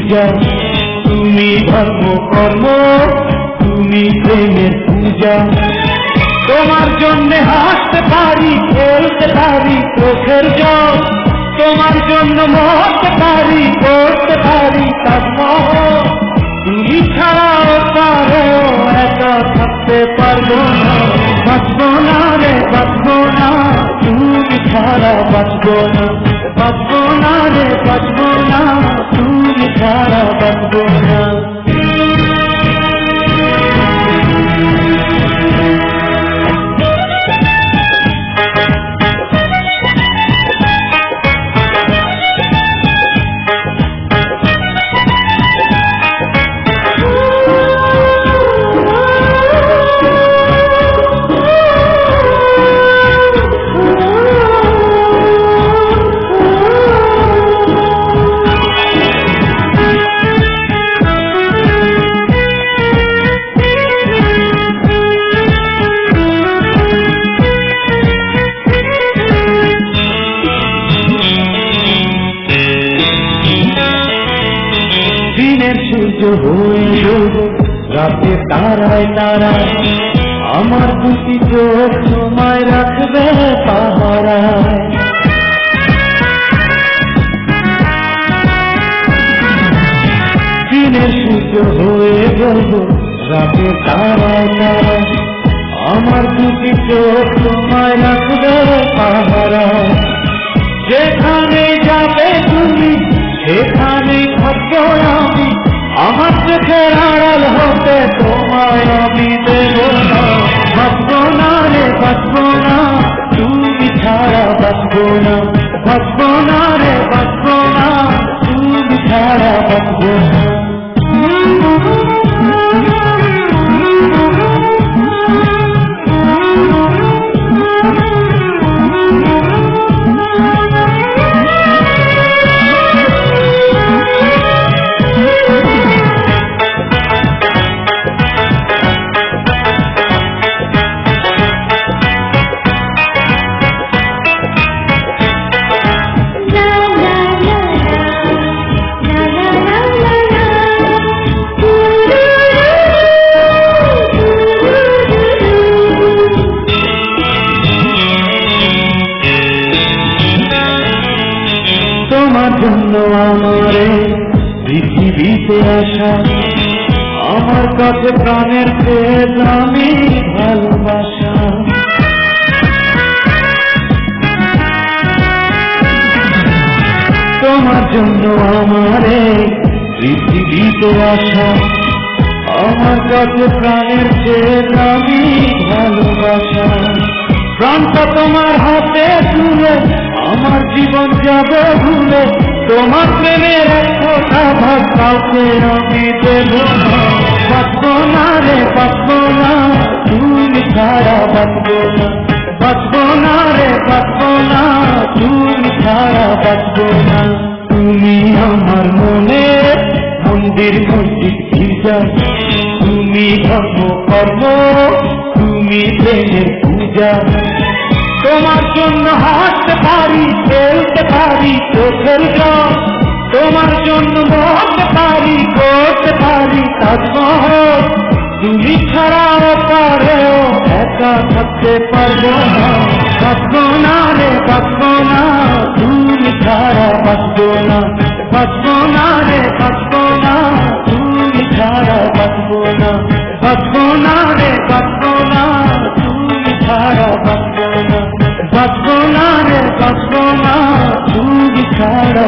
পূজা, তুমি ধর্ম কর্ম, তুমি প্রেমের পূজা। তোমার জন্য হাসতে পারি, খেলতে পারি চোখের জল, তোমার জন্য মরতে পারি, করতে পারি তাজমহল। তুমি ছাড়াও পারো একা থাকতে পারবো না, বাঁচবো না রে বাঁচবো না, তুমি ছাড়া বাঁচবো না, বাঁচবো না রে বাঁচবো না, তুমি ছাড়া বাঁচবো না। দিনের সূর্য হয়ে ডুবো, রাতে তারায় তারায়, আমার দুটি চোখ সময় রাখবে পাহারায়। দিনের সূর্য হয়ে ডুবো, রাতে তারায় তারায়, আমার দুটি চোখ সময় রাখবে পাহারায়। যেখানে যাবে তুমি সেখানে থাকবো আমি, আমার চোখের আড়াল হতে তোমায় আমি দেব না, বাঁচবো না রে বাঁচবো না, তুমি ছাড়া বাঁচবো না, বাঁচবো না রে বাঁচবো না, তুমি ছাড়া বাঁচবো না। তোমার জন্য আমারে পৃথিবীতে আসা, আমার কাছে প্রাণের চেয়ে দামি ভালোবাসা। তোমার জন্য আমারে পৃথিবীতে আসা, আমার কাছে প্রাণের চেয়ে দামি ভালোবাসা। প্রাণটা তোমার হাতে তুলে আমার জীবন যাবে ভুলে, তোমার প্রেমের একটা ভাগ কাউকে আমি দেব না, বাঁচবো না রে বাঁচবো না, তুমি ছাড়া বাঁচবো না, বাঁচবো না রে বাঁচবো না, তুমি ছাড়া বাঁচবো না। তুমি আমার মনে মন্দির মসজিদ পূজা, তুমি ধর্ম কর্ম, তুমি প্রেমের পূজা। তোমার জন্য হাসতে পারি, খেলতে পারি চোখের জল, তোমার জন্য মরতে পারি, করতে পারি তাজমহল। তুমি ছাড়াও পারেও একা থাকতে পারবো না, বাঁচবো না রে বাঁচবো না, তুমি ছাড়া বাঁচবো না, বাঁচবো না রে বাঁচবো না, তুমি ছাড়া বাঁচবো না, বাঁচবো না রে বাঁচবো না, তুমি ছাড়া বাঁচবো না, বাঁচবো না রে বাঁচবো না, তুমি ছাড়া।